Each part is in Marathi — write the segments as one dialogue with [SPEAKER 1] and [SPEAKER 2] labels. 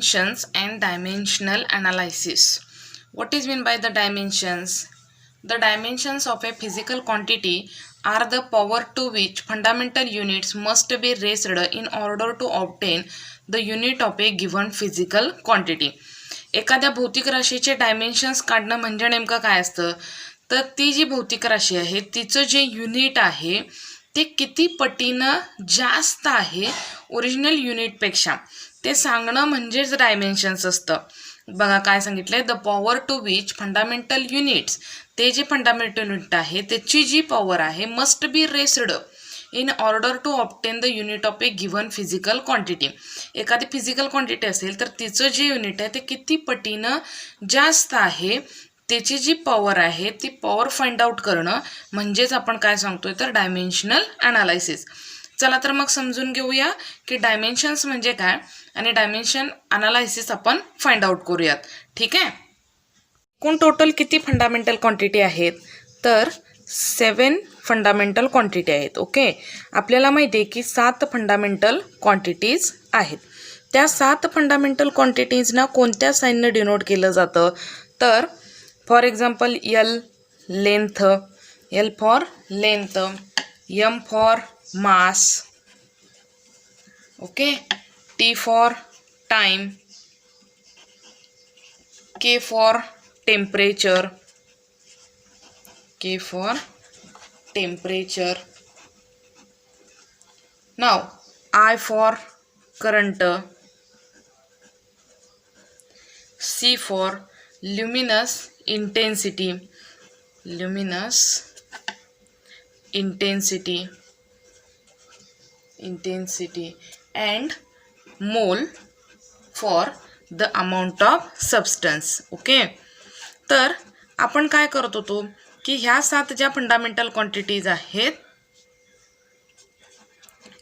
[SPEAKER 1] Dimensions and dimensional analysis. What is meant by the dimensions? The dimensions of a physical quantity are the power to which fundamental units must be raised in order to obtain the unit of a given physical quantity. एखाद्या भौतिक राशीचे डायमेन्शन्स काढणं म्हणजे नेमकं काय असतं, तर ती जी भौतिक राशी आहे तिचं जे युनिट आहे ते किती पटीनं जास्त आहे ओरिजिनल युनिटपेक्षा ते सांगणं म्हणजेच डायमेन्शन्स असतं. बघा काय सांगितलंय, the power to which fundamental units, ते जे फंडामेंटल युनिट आहे त्याची जी पॉवर आहे must be raised in order to obtain the unit of a given physical quantity. एखादी फिजिकल क्वांटिटी असेल तर तिचं जे युनिट आहे ते किती पटीनं जास्त आहे त्याची जी पॉवर आहे ती पॉवर फाइंड आउट करणं म्हणजेच आपण काय सांगतोय तर डायमेन्शनल ॲनालायसिस. चला तर मग समजून घेऊया की डायमेन्शन्स म्हणजे काय आणि डायमेन्शन ॲनालायसिस आपण फाइंड आउट करूयात. ठीक आहे. एकूण टोटल किती फंडामेंटल क्वांटिटी आहेत, तर 7 फंडामेंटल क्वांटिटी आहेत. ओके, आपल्याला माहिती आहे की 7 फंडामेंटल क्वांटिटीज आहेत. त्या 7 फंडामेंटल क्वांटिटीजना कोणत्या साईननं डिनोट केलं जातं, तर for example L length, L for length, M for mass, okay, T for time, K for temperature, K for temperature, now I for current, C for luminous intensity, luminous intensity, and mole for the amount of substance. Okay, तर आपण काय करत होतो की ह्या 7 ज्या फंडामेंटल क्वांटिटीज आहेत,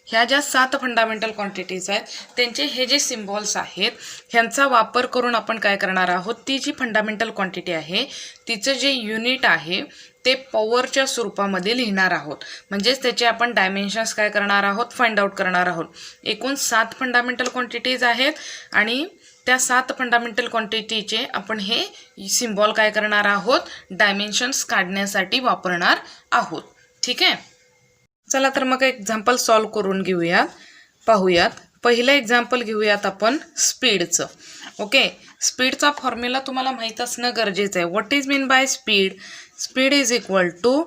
[SPEAKER 1] ह्या ज्या 7 फंडामेंटल क्वांटिटीज आहेत त्यांचे हे जे सिम्बॉल्स आहेत ह्यांचा वापर करून आपण काय करणार आहोत, ती जी फंडामेंटल क्वांटिटी आहे तिचं जे युनिट आहे ते पॉवरच्या स्वरूपामध्ये लिहिणार आहोत. म्हणजेच त्याचे आपण डायमेन्शन्स काय करणार आहोत, फाइंड आउट करणार आहोत. एकूण 7 फंडामेंटल क्वांटिटीज आहेत आणि त्या 7 फंडामेंटल क्वांटिटीचे आपण हे सिम्बॉल काय करणार आहोत, डायमेन्शन्स काढण्यासाठी वापरणार आहोत. ठीक आहे. चला तर मग एक्झाम्पल सॉल्व करून घेऊयात, पाहूयात. पहिलं एक्झाम्पल घेऊयात आपण स्पीडचं. ओके, स्पीडचा फॉर्म्युला तुम्हाला माहीत असणं गरजेचं आहे. What is mean by speed? Speed is equal to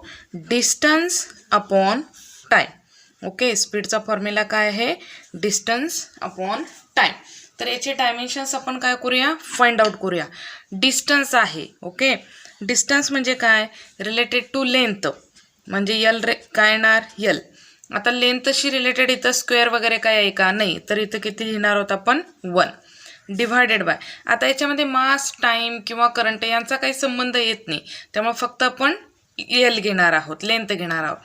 [SPEAKER 1] distance upon time. Okay, स्पीडचा फॉर्म्युला काय आहे, डिस्टन्स अपॉन टाईम. तर याचे डायमेन्शन्स आपण काय करूया, फाइंड आउट करूया. डिस्टन्स आहे. ओके, डिस्टन्स म्हणजे काय, रिलेटेड टू लेंथ, म्हणजे यल काय येणार, यल. आता लेंथशी रिलेटेड इथं स्क्वेअर वगैरे काय आहे का, नाही, तर इथं किती लिहिणार आहोत आपण, 1 डिवायडेड बाय. आता याच्यामध्ये मास, टाईम किंवा करंट यांचा काही संबंध येत नाही, त्यामुळे फक्त आपण यल घेणार आहोत, लेंथ घेणार आहोत.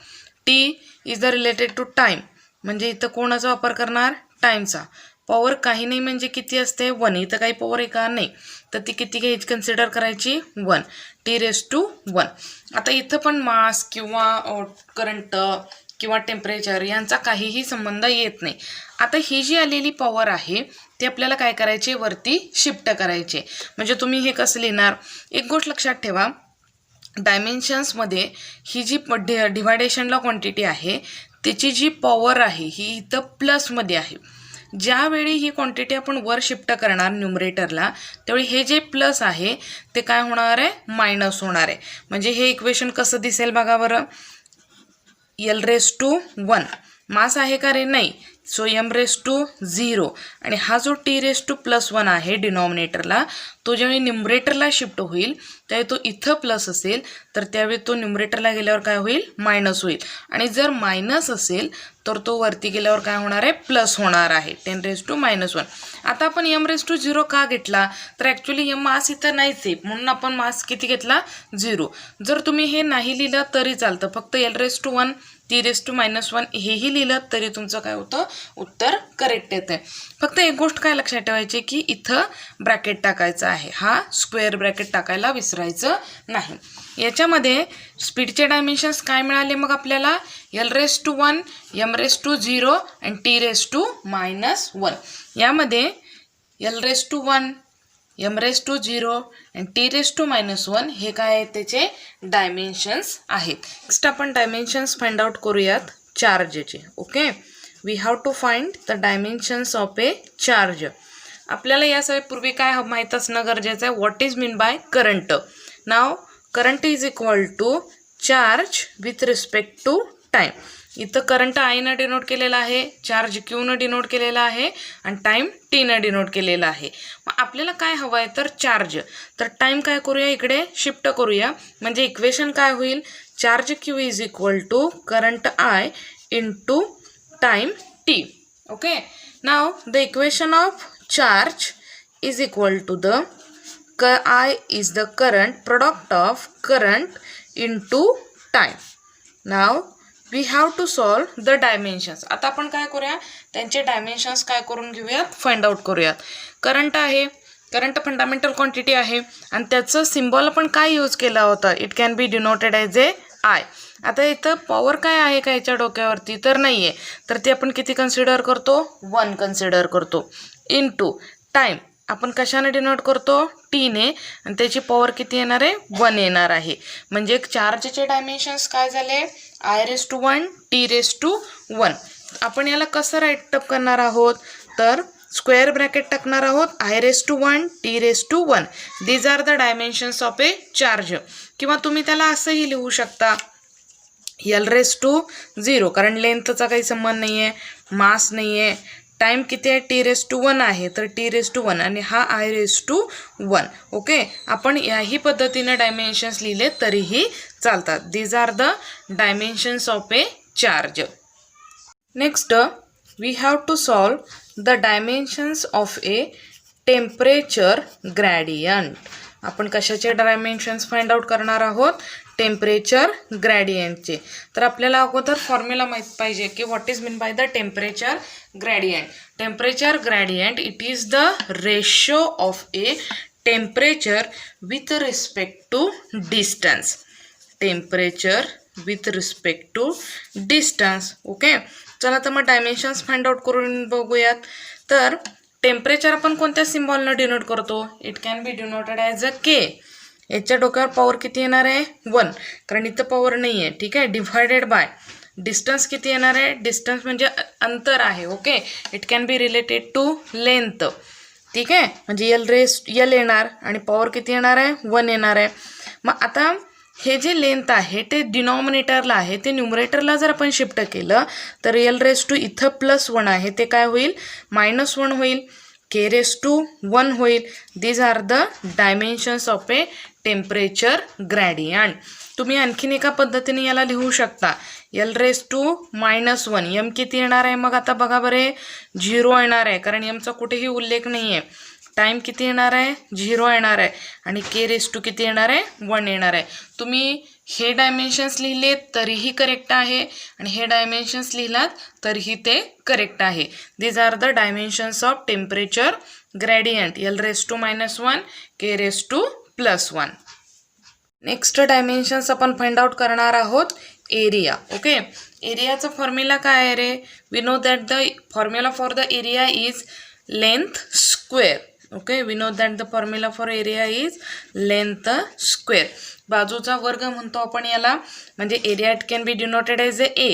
[SPEAKER 1] T is the related to time, म्हणजे इथं कोणाचा वापर करणार, टाईमचा. पॉवर काही नाही म्हणजे किती असते, 1. इथं काही पॉवर आहे का, नाही, तर ती किती घ्यायची, कन्सिडर करायची, 1, T⁻1. आता इथं पण मास किंवा करंट किंवा टेम्परेचर यांचा काहीही संबंध येत नाही. आता ही जी आलेली पॉवर आहे ती आपल्याला काय करायची, वरती शिफ्ट करायची. म्हणजे तुम्ही हे कसं लिहिणार, एक गोष्ट लक्षात ठेवा, डायमेन्शन्समध्ये ही जी डिव्हायडेशनला क्वांटिटी आहे त्याची जी पॉवर आहे ही इथं प्लसमध्ये आहे. ज्यावेळी ही क्वांटिटी आपण वर शिफ्ट करणार न्यूमरेटरला, त्यावेळी हे जे प्लस आहे ते काय होणार आहे, मायनस होणार आहे. म्हणजे हे इक्वेशन कसं दिसेल बघा बरं, L⁻1 मास आहे का रे, नाही, सो M⁻0 आणि हा जो T⁻+1 आहे डिनॉमिनेटरला, तो ज्यावेळी न्यूमरेटरला शिफ्ट होईल त्यावेळी तो इथं प्लस असेल तर त्यावेळी तो न्यूमरेटरला गेल्यावर काय होईल, मायनस होईल. आणि जर मायनस असेल तर तो वरती गेल्यावर काय होणार आहे, प्लस होणार आहे, 10⁻⁻1. आता आपण M⁻0 का घेतला, तर ॲक्च्युली मास इथं नाहीच आहे म्हणून आपण मास किती घेतला, 0. जर तुम्ही हे नाही लिहिलं तरी चालतं, फक्त L⁻1 T⁻−1 हेही लिहिलं तरी तुमचं काय होतं, उत्तर करेक्ट येते. फक्त एक गोष्ट काय लक्षात ठेवायची की इथं ब्रॅकेट टाकायचं आहे, हा स्क्वेअर ब्रॅकेट टाकायला विसरायचं नाही. याच्यामध्ये स्पीडचे डायमेन्शन्स काय मिळाले मग आपल्याला, L⁻1, M⁻0 आणि T⁻−1. यामध्ये L raise to 1, M raise to 0 आणि टी रेस टू -1 हे काय आहेत त्याचे डायमेन्शन्स आहेत. नेक्स्ट आपण डायमेन्शन्स फाइंड आउट करूयात चार्जचे. Okay, we have to find the dimensions of a charge. आपल्याला यासाठी पूर्वी काय माहीत असणं गरजेचं आहे, what is mean by current. Now current is equal to charge with respect to time. इथं करंट आय न डिनोट केलेला आहे, चार्ज क्यू न डिनोट केलेला आहे आणि टाईम टी न डिनोट केलेला आहे. मग आपल्याला काय हवं आहे तर चार्ज. तर टाईम काय करूया इकडे शिफ्ट करूया, म्हणजे इक्वेशन काय होईल, charge Q is equal to current I into time T. Okay, now the equation of charge is equal to the I is the current product of current into time. Now we have to solve the dimensions. आता आपण काय करूया, त्यांचे डायमेन्शन्स काय करून घेऊयात, फाइंड आउट करूयात. करंट आहे, करंट फंडामेंटल क्वांटिटी आहे आणि त्याचं सिम्बॉल आपण काय यूज केला होता, it can be denoted as A I. आता इथं पॉवर काय आहे का याच्या डोक्यावरती तर नाही आहे, तर ते आपण किती कन्सिडर करतो, 1 कन्सिडर करतो. इनटू टाईम आपण कशाने डिनोट करतो, टीने, आणि त्याची पॉवर किती येणार आहे, 1 येणार आहे. म्हणजे चार्जचे डायमेन्शन्स काय झाले, I raise to 1 T raise to 1. आपण याला कसं राईट अप करणार आहोत तर स्क्वेअर ब्रॅकेट टाकणार आहोत, I raise to 1 T raise to 1. These are the dimensions of a charge. किंवा तुम्ही त्याला असंही लिहू शकता, एल रेस टू 0 कारण लेंथचा काही संबंध नाही आहे, मास नाही आहे. टाईम किती आहे, टी रेस टू 1 आहे तर टी रेस टू 1 आणि हा आय रेस टू 1. ओके, आपण याही पद्धतीने डायमेन्शन्स लिहिले तरीही चालतात. These are the dimensions of a charge. Next we have to solve the dimensions of a temperature gradient. आपण कशाचे डायमेन्शन्स फाइंड आउट करणार आहोत, टेम्परेचर ग्रॅडियंटचे. तर आपल्याला अगोदर फॉर्म्युला माहीत पाहिजे की what is mean by the temperature gradient. Temperature gradient it is the ratio of a temperature with respect to distance. Temperature with respect to distance. Okay, चला तर मग डायमेन्शन्स फाइंड आउट करून बघूयात. तर टेम्परेचर आपण कोणत्या सिम्बॉलनं डिनोट करतो, it can be denoted as a K. याच्या डोक्यावर पॉवर किती येणार आहे, 1 कारण इथं पॉवर नाही आहे. ठीक आहे, डिवायडेड बाय डिस्टन्स किती येणार आहे, डिस्टन्स म्हणजे अंतर आहे. Okay, it can be related to length. ठीक आहे, म्हणजे एल येणार आणि पॉवर किती येणार आहे, 1 येणार आहे. मग आता हे जे लेंथ आहे ते डिनॉमिनेटरला आहे, ते न्यूमरेटरला जर आपण शिफ्ट केलं तर एल रेस टू इथं +1 आहे ते काय होईल, -1 होईल. के रेस टू 1 होईल. These are the dimensions of a temperature gradient. तुम्ही आणखीन एका पद्धतीने याला लिहू शकता, एल रेस टू -1. एम किती येणार आहे, मग आता बघा बरे 0 येणार आहे कारण एमचा कुठेही उल्लेख नाही आहे. टाईम किती येणार आहे, 0 येणार आहे आणि के रेस टू किती येणार आहे, 1 येणार आहे. तुम्ही हे डायमेन्शन्स लिहिले तरीही करेक्ट आहे आणि हे डायमेन्शन्स लिहिलात तरीही ते करेक्ट आहे. These are the dimensions of temperature gradient, L raise to -1 K raise to +1. Next dimensions आपण फाइंड आउट करणार आहोत एरिया. ओके, एरियाचा फॉर्म्युला काय आहे रे, we know that the formula for the area is length square. Okay, we know that the formula for area is length square. बाजूचा वर्ग म्हणतो आपण याला, म्हणजे area it can be denoted as A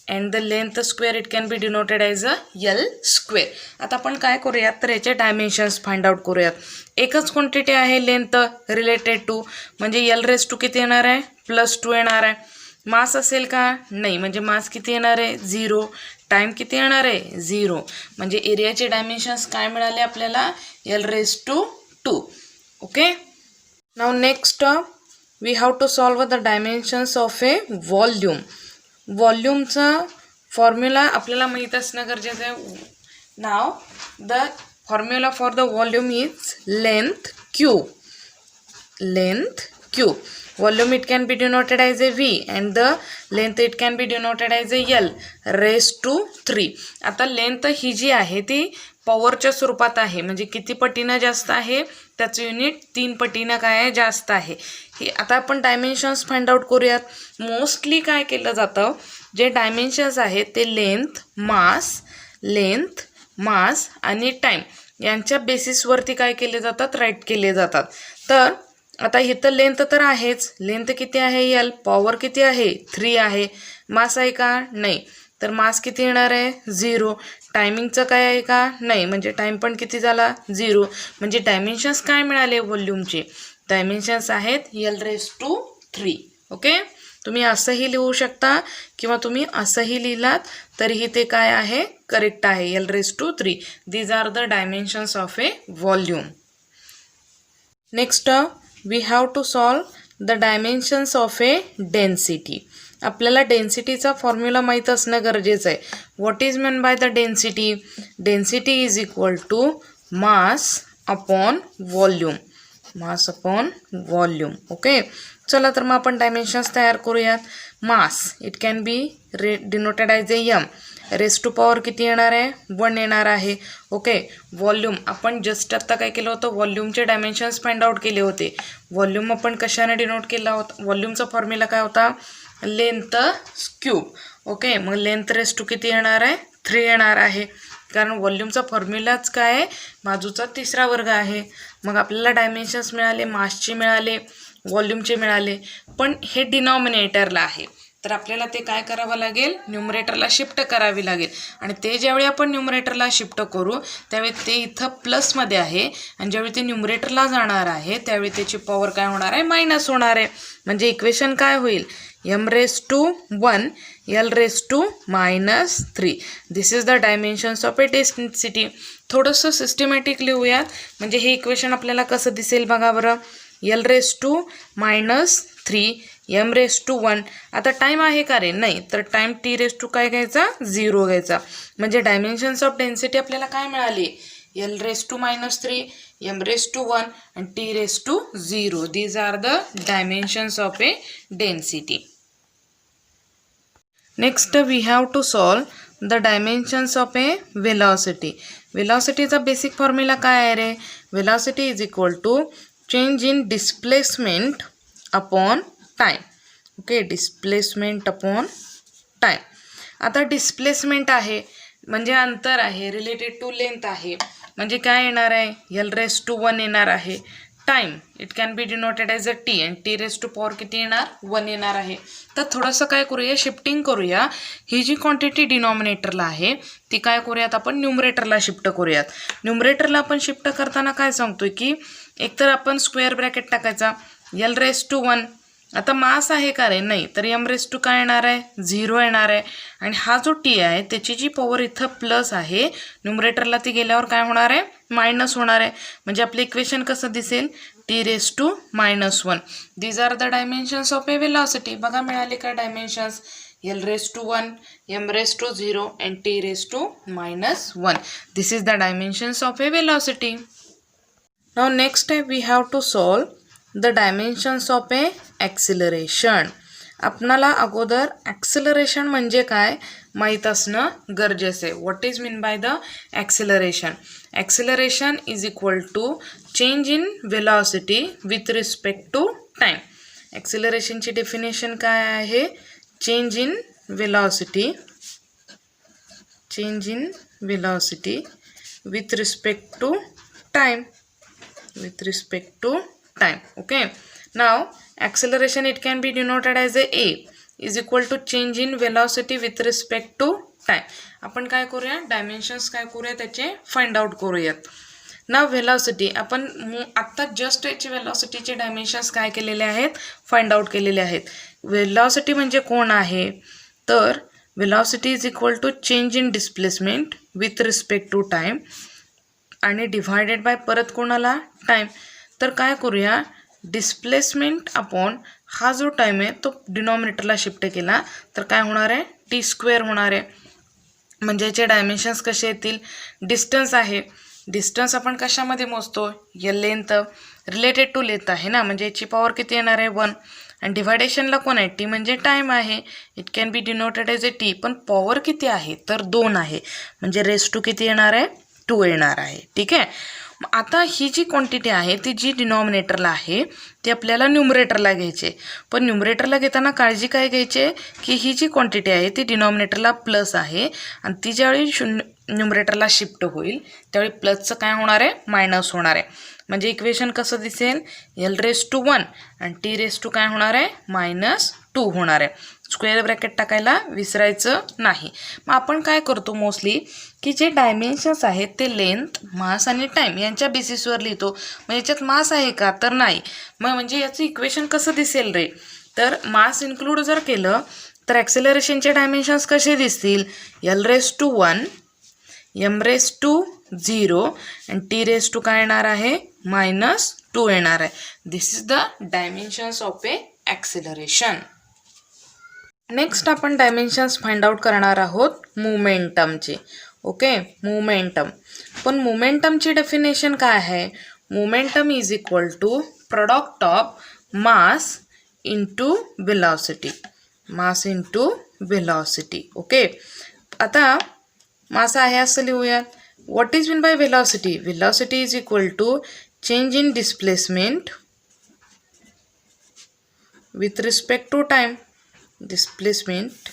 [SPEAKER 1] and the length square it can be denoted as a L square. आता आपण काय करूयात तर याचे डायमेन्शन्स फाइंड आउट करूयात. एकच क्वांटिटी आहे लेंथ रिलेटेड टू, म्हणजे एल रेस टू किती येणार आहे, +2 येणार आहे. मास असेल का, नाही, म्हणजे मास किती येणार आहे, 0. टाईम किती येणार आहे, 0. म्हणजे एरियाचे डायमेन्शन्स काय मिळाले आपल्याला, L raise to 2. Okay, now next we have to solve the dimensions of a volume. व्हॉल्यूमचा फॉर्म्युला आपल्याला माहीत असणं गरजेचं आहे. Now the formula for the volume is length cube. Length cube. Volume it can be denoted as a V and the length it can be denoted as a L raised to 3. आता लेंथ ही जी आहे ती पॉवरच्या स्वरूपात आहे, म्हणजे किती पटीनं जास्त आहे त्याचं युनिट 3 पटीनं काय आहे, जास्त आहे. हे आता आपण डायमेन्शन्स फाइंड आउट करूयात. मोस्टली काय केलं जातं, जे डायमेन्शन्स आहेत ते लेंथ, मास आणि टाईम यांच्या बेसिसवरती काय केले जातात, राईट केले जातात. तर आता इथं लेंथ तर आहेच, लेंथ किती आहे एल, पॉवर किती आहे 3 आहे, मास आहे का नाही, तर मास किती येणार आहे 0. टायमिंगचं काय आहे का नाही, म्हणजे टाईम पण किती झाला 0. म्हणजे डायमेन्शन्स काय मिळाले व्हॉल्यूमचे, डायमेन्शन्स आहेत L⁻3. ओके, तुम्ही असंही लिहू शकता किंवा तुम्ही असंही लिहिलात तरीही ते काय आहे, करेक्ट आहे, L⁻3. These are the dimensions of a volume. Next we have to solve the dimensions of a density. आपल्याला डेन्सिटीचा फॉर्म्युला माहीत असणं गरजेचं आहे. What is mean by the density, density is equal to mass upon volume, mass upon volume. Okay, चला तर मग आपण डायमेन्शन्स तयार करूयात. Mass it can be denoted as a M, raise to power किती येणार आहे 1 येणार आहे. ओके, व्हॉल्यूम आपण जस्ट आत्ता काय केलं होतं, व्हॉल्यूमचे डायमेन्शन्स फाइंड आउट केले होते. व्हॉल्यूम आपण कशाने डिनोट केला होता, व्हॉल्यूमचा फॉर्म्युला काय होता, लेंथ क्यूब. ओके, मग लेंथ रेस टू किती येणार आहे 3 येणार आहे, कारण व्हॉल्यूमचा फॉर्म्युलाच काय आहे, बाजूचा तिसरा वर्ग आहे. मग आपल्याला डायमेन्शन्स मिळाले, मासचे मिळाले, व्हॉल्यूमचे मिळाले, पण हे डिनॉमिनेटरला आहे. तर आपल्याला ते काय करावं लागेल, न्यूमरेटरला शिफ्ट करावी लागेल. आणि ते ज्यावेळी आपण न्यूमरेटरला शिफ्ट करू त्यावेळी ते इथं प्लसमध्ये आहे, आणि ज्यावेळी ते न्यूमरेटरला जाणार आहे त्यावेळी त्याची पॉवर काय होणार आहे, मायनस होणार आहे. म्हणजे इक्वेशन काय होईल, m⁻1 L⁻−3. This is the dimensions of a density. थोडंसं सिस्टमॅटिक लिहूयात, म्हणजे हे इक्वेशन आपल्याला कसं दिसेल बघा बरं. L⁻−3 m⁻1. आता टाईम आहे का रे, नाही, तर टाईम T⁻2 काय घ्यायचा 0 घ्यायचा. म्हणजे डायमेन्शन्स ऑफ डेन्सिटी आपल्याला काय मिळाली, L⁻−3 m⁻1 आणि T⁻0. These are the dimensions of a density. Next we have to solve the dimensions of a velocity. वेलॉसिटीचा बेसिक फॉर्म्युला काय आहे रे, velocity is equal to change in displacement upon time. Okay, displacement upon time. आता डिस्प्लेसमेंट आहे म्हणजे अंतर आहे, रिलेटेड टू लेंथ आहे, म्हणजे काय येणार आहे L⁻1 येणार आहे. Time it can be denoted as a T, आणि T⁻4 किती येणार 1 येणार आहे. तर थोडंसं काय करूया, शिफ्टिंग करूया. ही जी क्वांटिटी डिनॉमिनेटरला आहे ती काय करूयात आपण न्यूमरेटरला शिफ्ट करूयात. न्यूमरेटरला आपण शिफ्ट करताना काय सांगतोय की एकतर आपण स्क्वेअर ब्रॅकेट टाकायचा L⁻1. आता मास आहे का रे, नाही, तर m⁻2 काय येणार आहे 0 येणार आहे. आणि हा जो टी आहे त्याची जी पॉवर इथं प्लस आहे, न्यूमरेटरला ती गेल्यावर काय होणार आहे मायनस होणार आहे. म्हणजे आपलं इक्वेशन कसं दिसेल, T⁻1. These are the dimensions of a velocity. बघा मिळाले का dimensions, L⁻1 m⁻0 and T⁻1. This is the dimensions of a velocity. Now next we have to solve the dimensions of a acceleration. आपणाला अगोदर ॲक्सिलरेशन म्हणजे काय माहीत असणं गरजेचं आहे. What is mean by the acceleration, acceleration is equal to change in velocity with respect to time. ॲक्सिलरेशनची डेफिनेशन काय आहे, change in velocity with respect to time, okay. Now acceleration it can be denoted as a is equal to change in velocity with respect to time. आपण काय करूया, डायमेन्शन्स काय करूया त्याचे फाइंड आउट करूयात. ना वेलॉसिटी आपण आत्ता जस्ट याचे वेलॉसिटीचे डायमेन्शन्स काय केलेले आहेत, फाइंड आउट केलेले आहेत. वेलॉसिटी म्हणजे कोण आहे, तर velocity is equal to change in displacement with respect to time आणि डिव्हायडेड बाय परत कोणाला टाईम. तर काय करूया, डिस्प्लेसमेंट अपॉन हा जो टाईम आहे तो डिनॉमिनेटरला शिफ्ट केला तर काय होणार आहे, T² होणार आहे. म्हणजे याचे डायमेन्शन्स कसे येतील, डिस्टन्स आहे, डिस्टन्स आपण कशामध्ये मोजतो, या लेंथ रिलेटेड टू लेंथ आहे ना, म्हणजे याची पॉवर किती येणार आहे 1. आणि डिव्हायडेशनला कोण आहे, टी म्हणजे टाईम आहे, it can be denoted as A T. पण पॉवर किती आहे, तर 2 आहे, म्हणजे रेस टू किती येणार आहे 2 येणार आहे. ठीक आहे. आता ही जी क्वांटिटी आहे ती जी डिनॉमिनेटरला आहे ती आपल्याला न्यूमरेटरला घ्यायची. पण न्यूमरेटरला घेताना काळजी काय घ्यायची की ही जी क्वांटिटी आहे ती डिनॉमिनेटरला प्लस आहे आणि ती ज्यावेळी न्यूमरेटरला शिफ्ट होईल त्यावेळी प्लसचं काय होणार आहे, मायनस होणार आहे. म्हणजे इक्वेशन कसं दिसेल, L⁻1 आणि T⁻2 काय होणार आहे, -2 होणार आहे. स्क्वेअर ब्रॅकेट टाकायला विसरायचं नाही. मग आपण काय करतो मोस्टली की जे डायमेन्शन्स आहेत ते लेंथ, मास आणि टाईम यांच्या बेसिसवर लिहितो. मग याच्यात मास आहे का, तर नाही. मग म्हणजे याचं इक्वेशन कसं दिसेल रे, तर मास इन्क्लूड जर केलं तर ॲक्सेलरेशनचे डायमेन्शन्स कसे दिसतील, L⁻1 m⁻0 आणि T⁻2 काय येणार आहे, -2 येणार आहे. This is the dimensions of a acceleration. Next आपण डायमेन्शन्स फाइंड आउट करणार आहोत मोमेंटमचे. Okay, momentum. पण मोमेंटमची डेफिनेशन काय आहे, momentum is equal to product of mass into velocity. Mass into velocity. Okay, आता मास आहे असं लिहूयात. What is mean by velocity, velocity is equal to change in displacement with respect to time. Displacement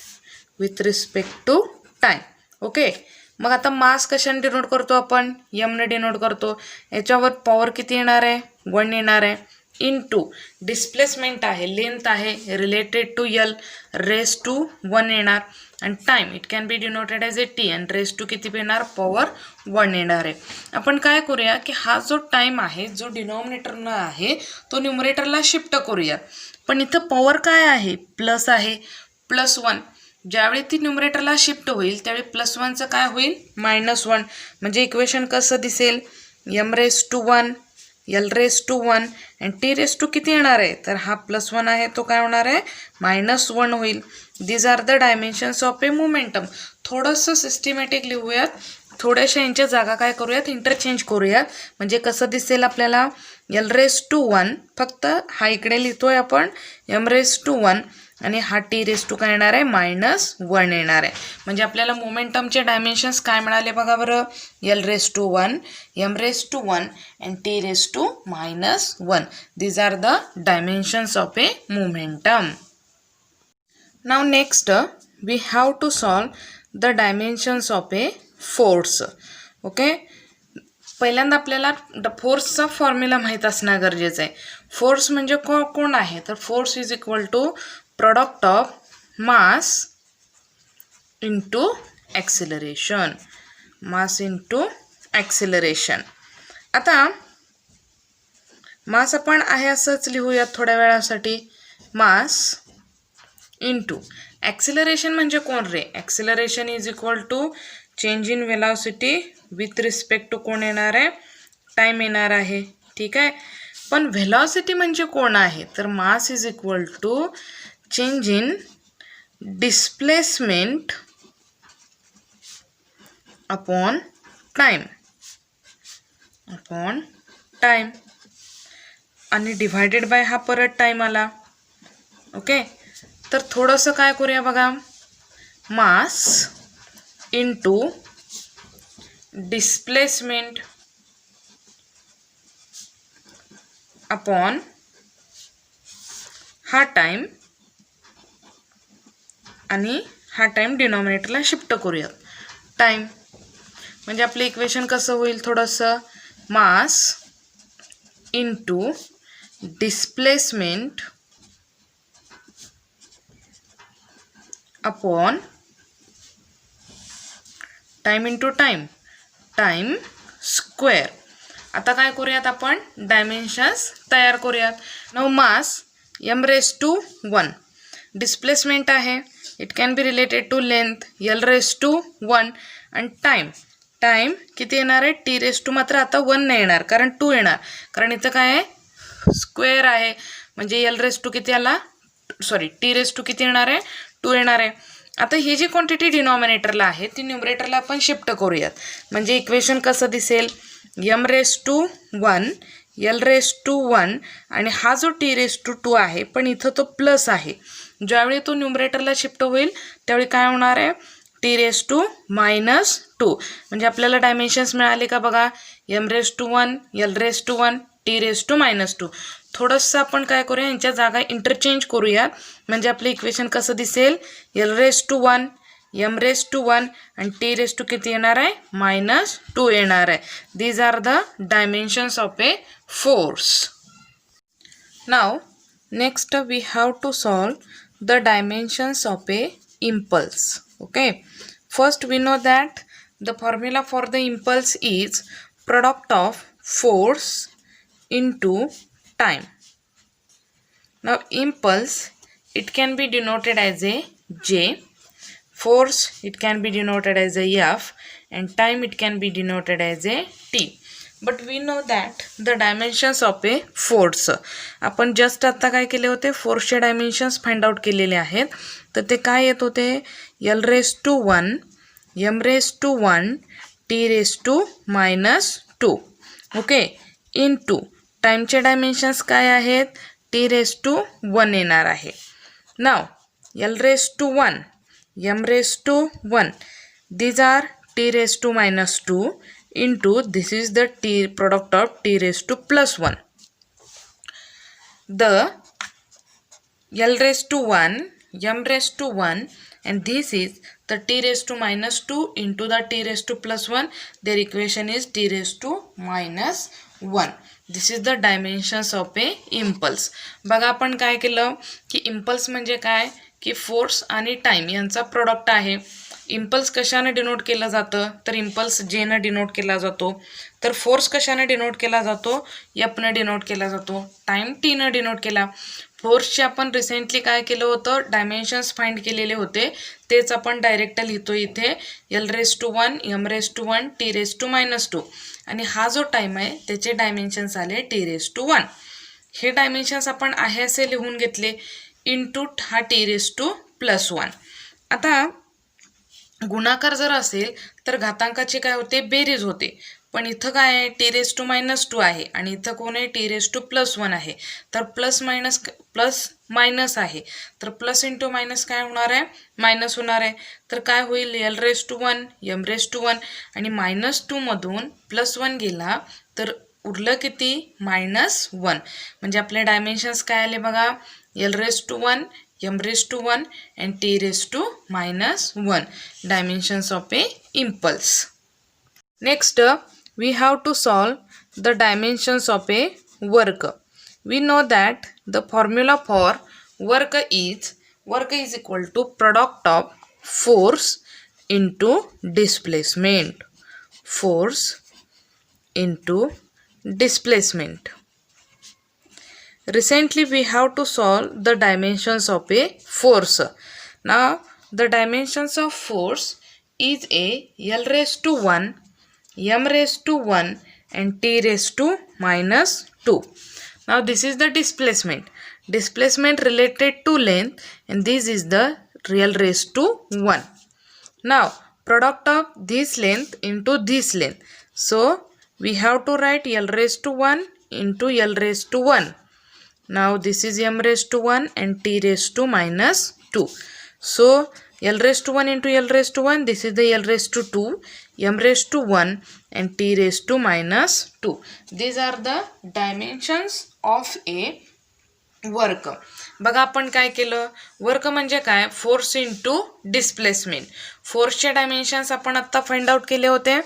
[SPEAKER 1] with respect to time. Okay, मग आता मास कशाने डिनोट करतो आपण, यमने डिनोट करतो. याच्यावर पॉवर किती येणार आहे, 1 येणार आहे. इंटू डिस्प्लेसमेंट आहे, लेंथ आहे रिलेटेड टू L, (1 येणार. आणि time it can be denoted as A T आणि (2) किती येणार, पॉवर 1 येणार आहे. आपण काय करूया की हा जो टाइम आहे जो डिनॉमिनेटरनं आहे तो न्यूमरेटरला शिफ्ट करूया. पण इथं पॉवर काय आहे, प्लस आहे, +1. ज्यावेळी ती न्यूमरेटरला शिफ्ट होईल त्यावेळी +1चं काय होईल, -1. म्हणजे इक्वेशन कसं दिसेल, m⁻1 L⁻1 आणि T⁻2 किती येणार आहे, तर हा +1 आहे तो काय होणार आहे, -1 होईल. These are the dimensions of a momentum. थोडंसं सिस्टमॅटिक लिहूयात, थोड्याशा यांच्या जागा काय करूयात, इंटरचेंज करूयात. म्हणजे कसं दिसेल आपल्याला, L⁻1 फक्त हा इकडे लिहितोय आपण m⁻1 आणि हा T⁻2 काय येणार आहे, -1 येणार आहे. म्हणजे आपल्याला मोमेंटमचे डायमेन्शन्स काय मिळाले बघा बरं, L⁻1 m⁻1 and T⁻1. These are the dimensions of a momentum. Now next we have to solve the dimensions of a force. Okay, पहिल्यांदा आपल्याला फोर्सचा फॉर्म्युला माहीत असणं गरजेचं आहे. फोर्स म्हणजे कोण आहे, तर force is equal to product of mass into acceleration. Mass into acceleration. आता मास आपण आहे असंच लिहूयात थोड्या वेळासाठी, मास इंटू ॲक्सिलरेशन म्हणजे कोण रे, acceleration is equal to change in velocity with respect to कोण येणार आहे, टाईम येणार आहे. ठीक आहे, पण व्हेलॉसिटी म्हणजे कोण आहे, तर mass is equal to change in displacement upon time. Upon time आणि डिवायडेड बाय हा परत टाइम आला. ओके, तर थोडंसं काय करूया बघा, मास इंटू डिस्प्लेसमेंट अपॉन हा टाइम आणि हा टाइम डिनॉमिनेटरला शिफ्ट करूया. टाइम म्हणजे आपलं इक्वेशन कसं होईल, थोडंसं mass into displacement upon time into time, time square. आता काय करूयात आपण, डायमेन्शन्स तयार करूयात. नाउ मास m⁻1, डिस्प्लेसमेंट आहे it can be related to length L⁻1 आणि टाइम किती येणार आहे, T⁻2 मात्र आता 1 नाही येणार कारण 2 येणार, कारण इथं काय आहे स्क्वेअर आहे. म्हणजे L⁻2 किती आला, सॉरी T⁻2 किती येणार आहे, 2 येणार आहे. आता ही जी क्वांटिटी डिनॉमिनेटरला आहे ती न्यूमरेटरला आपण शिफ्ट करूयात. म्हणजे इक्वेशन कसं दिसेल, m⁻1 L⁻1 आणि हा जो T⁻2 आहे पण इथं तो प्लस आहे. ज्यावेळी तो न्यूमरेटरला शिफ्ट होईल त्यावेळी काय होणार आहे, T⁻2 -2. म्हणजे आपल्याला डायमेन्शन्स मिळाले का बघा, m⁻1 L⁻1 T⁻2 -2. थोडंसं आपण काय करूया, यांच्या जागा इंटरचेंज करूया. म्हणजे आपलं इक्वेशन कसं दिसेल, L⁻1 m⁻⁴ आणि t⁻⁴ किती येणार आहे -2 येणार आहे. These are the dimensions of a force. Now next we have to solve the dimensions of a impulse. Okay, first we know that the formula for the impulse is product of force into time. Now impulse, it can be denoted as a J, force it can be denoted as a F, and time it can be denoted as a T. But we know that the dimensions of a force, आपण जस्ट आता काय केले होते, फोर्सचे डायमेन्शन्स फाइंड आउट केलेले आहेत. तर ते काय येत होते L⁻⁴ m⁻⁴ t⁻⁻². Okay, into टाईमचे डायमेन्शन्स काय आहेत t⁻⁴ येणार आहे. नाव L⁻⁴ m⁻⁴ these are t⁻⁻² into this is the product of t⁻+1. The L⁻⁴ m⁻⁴ and this is the t⁻² into the t⁻+1. Their equation is t⁻⁻1. This is the dimensions of a impulse. बघा आपण काय केलं की इम्पल्स म्हणजे काय की फोर्स आणि टाइम यांचा प्रोडक्ट आहे. इम्पल्स कशाने डिनोट केलं जातं तर इम्पल्स जेनं डिनोट केला जातो. तर फोर्स कशाने डिनोट केला जातो एफनं डिनोट केला जातो. टाइम टीनं डिनोट केला. फोर्सचे आपण रिसेंटली काय केलं होतं डायमेन्शन्स फाइंड केलेले होते तेच आपण डायरेक्ट लिहितो इथे L⁻⁴ m⁻⁴ t⁻⁻². आणि हा जो टाइम आहे त्याचे डायमेन्शन्स आले t⁻⁴. हे डायमेन्शन्स आपण आहे असे लिहून घेतले इंटू हा t⁻+1. आता गुणाकार जर असेल तर घातांकाची काय होते बेरीज होते. पण इथं काय आहे t⁻⁻² आहे आणि इथं कोण आहे t⁻+1 आहे. तर प्लस मायनस आहे तर प्लस इंटू मायनस काय होणार आहे मायनस होणार आहे. तर काय होईल L⁻⁴ m⁻⁴ आणि -2 मधून +1 गेला तर उरलं किती -1. म्हणजे आपले डायमेन्शन्स काय आले बघा L⁻⁴ m⁻⁴ and t⁻⁻1 dimensions of a impulse. Next we have to solve the dimensions of a work. We know that the formula for work is equal to product of force into displacement. Force into displacement. Recently we have to solve the dimensions of a force. Now the dimensions of force is a L⁻⁴ m⁻⁴ and t⁻⁻². Now this is the displacement related to length and this is the L⁻⁴. Now product of this length into this length, so we have to write L⁻⁴ into L⁻⁴. Now this is m⁻⁴ and t⁻⁻². So L⁻⁴ into L⁻⁴, this is the L⁻⁴, m⁻⁴ and t⁻⁻². These are the dimensions of a work. बघा आपण काय केलं वर्क म्हणजे काय फोर्स इंटू डिस्प्लेसमेंट. फोर्सचे डायमेन्शन्स आपण आत्ता फाइंड आउट केले होते.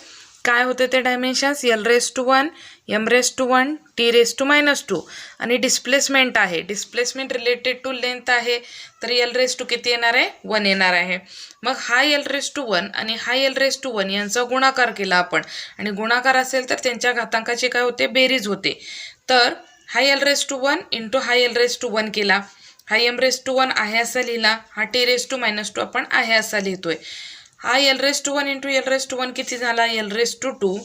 [SPEAKER 1] काय होते ते डायमेन्शन्स L⁻⁴ m⁻⁴ t⁻⁻² आणि डिस्प्लेसमेंट आहे. डिस्प्लेसमेंट रिलेटेड टू लेंथ आहे तर L⁻⁴ किती येणार आहे 1 येणार आहे. मग हा L⁻⁴ आणि हा L⁻⁴ यांचा गुणाकार केला आपण आणि गुणाकार असेल तर त्यांच्या घातांकाची काय होते बेरीज होते. तर हा L⁻⁴ इंटू हा L⁻⁴ केला. हा m⁻⁴ आहे असा लिहिला. हा t⁻⁻² आपण आहे असा लिहितोय. हा L⁻⁴ इंटू L⁻⁴ किती झाला L⁻⁴.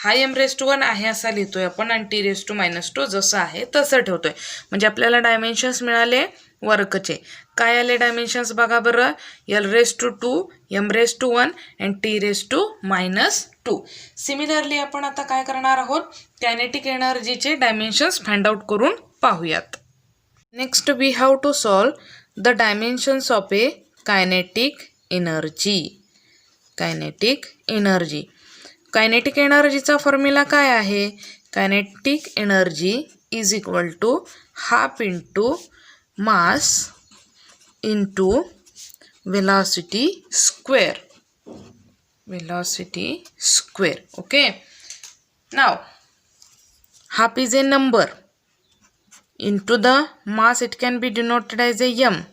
[SPEAKER 1] हा m⁻⁴ आहे असा लिहितोय आपण आणि t⁻⁻² जसं आहे तसं ठेवतोय. म्हणजे आपल्याला डायमेन्शन्स मिळाले वर्कचे. काय आले डायमेन्शन्स बघा बरं L⁻⁴ m⁻⁴ and t⁻⁻². Similarly आपण आता काय करणार आहोत कायनेटिक एनर्जीचे डायमेन्शन्स फाइंड आउट करून पाहूयात. Next we have to solve the dimensions of a kinetic energy. Kinetic energy. Kinetic एनर्जीचा फॉर्म्युला काय आहे kinetic energy is equal to half into mass into velocity square. Velocity square. Okay. Now, half is a number. Into the mass it can be denoted as a m.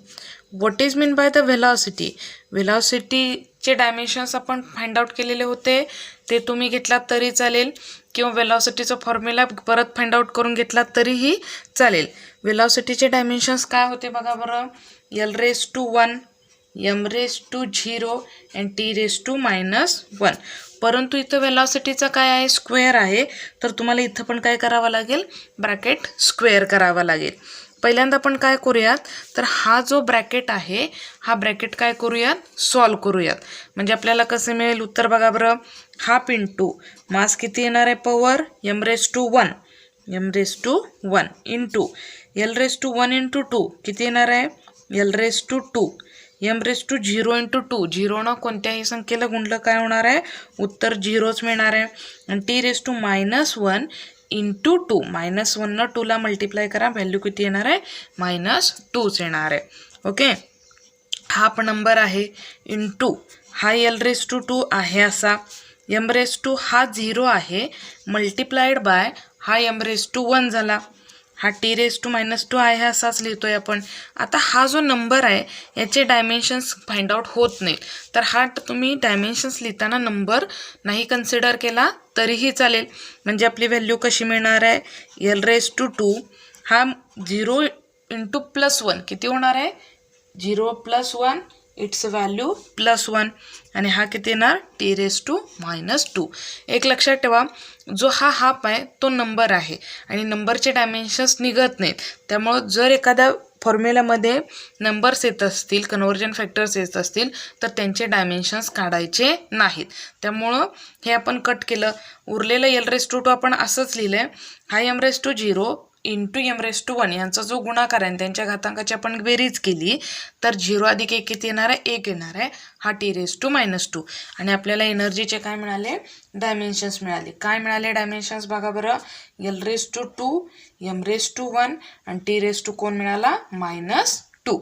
[SPEAKER 1] What is mean by the velocity? Velocity चे डायमेन्शन्स आपण फाइंड आउट केलेले होते, ते तुम्ही घेतलात तरी चालेल किंवा वेलॉसिटीचा फॉर्म्युला परत फाइंड आउट करून घेतलात तरीही चालेल. वेलॉसिटीचे डायमेन्शन्स काय होते बघा बरं. l⁻⁴, m⁻�0 and t⁻⁻1. परंतु इथं वेलॉसिटीचा काय आहे, स्क्वेअर आहे, तर तुम्हाला इथं पण काय करावं लागेल, ब्रॅकेट स्क्वेअर करावा लागेल. पहिल्यांदा आपण काय करूयात, तर हा जो ब्रॅकेट आहे हा ब्रॅकेट काय करूयात, सॉल्व करूयात. म्हणजे आपल्याला कसं मिळेल उत्तर बघा बरं. हाफ इंटू मास किती येणार आहे, power m⁻⁴, m⁻⁴ into l⁻⁴ into 2 किती येणार आहे, l⁻², m⁻�0 इंटू 2. 0 कोणत्याही संख्येला गुणलं काय होणार आहे, उत्तर 0च मिळणार आहे. आणि t⁻⁻1 इंटू 2, -1 2ला मल्टिप्लाय करा, व्हॅल्यू किती येणार आहे, -2च येणार आहे. ओके. हा पण नंबर आहे इंटू हा l⁻² आहे असा, m⁻² हा 0 आहे, मल्टिप्लाइड बाय हा m⁻1 झाला, हा t⁻2 आहे असाच लिहितोय आपण. आता हा जो नंबर आहे याचे डायमेन्शन्स फाइंड आउट होत नाहीत, तर हा तुम्ही डायमेन्शन्स लिहिताना नंबर नाही कन्सिडर केला तरीही चालेल. म्हणजे आपली व्हॅल्यू कशी मिळणार आहे, l⁻² हा 0 इंटू +1 किती होणार आहे, 0 + 1 इट्स व्हॅल्यू +1 आणि हा किती येणार, t⁻². एक लक्षात ठेवा, जो हा हाफ आहे तो नंबर आहे आणि नंबरचे डायमेन्शन्स निघत नाहीत. त्यामुळं जर एखाद्या फॉर्म्युलामध्ये नंबर्स येत असतील, कन्व्हर्जन फॅक्टर्स येत असतील, तर त्यांचे डायमेन्शन्स काढायचे नाहीत. त्यामुळं हे आपण कट केलं. उरलेलं l⁻² आपण असंच लिहिलं आहे. हा m⁻0 इंटू m⁻1 यांचा जो गुणाकार आहे त्यांच्या घातांकाची आपण बेरीज केली तर 0 अधिक 1 किती येणार आहे, 1 येणार आहे. हा t⁻2 आणि आपल्याला एनर्जीचे काय मिळाले, डायमेन्शन्स मिळाले. काय मिळाले डायमेन्शन्स बघा बरं, l⁻², m⁻1 आणि t⁻2 कोण मिळाला, -2.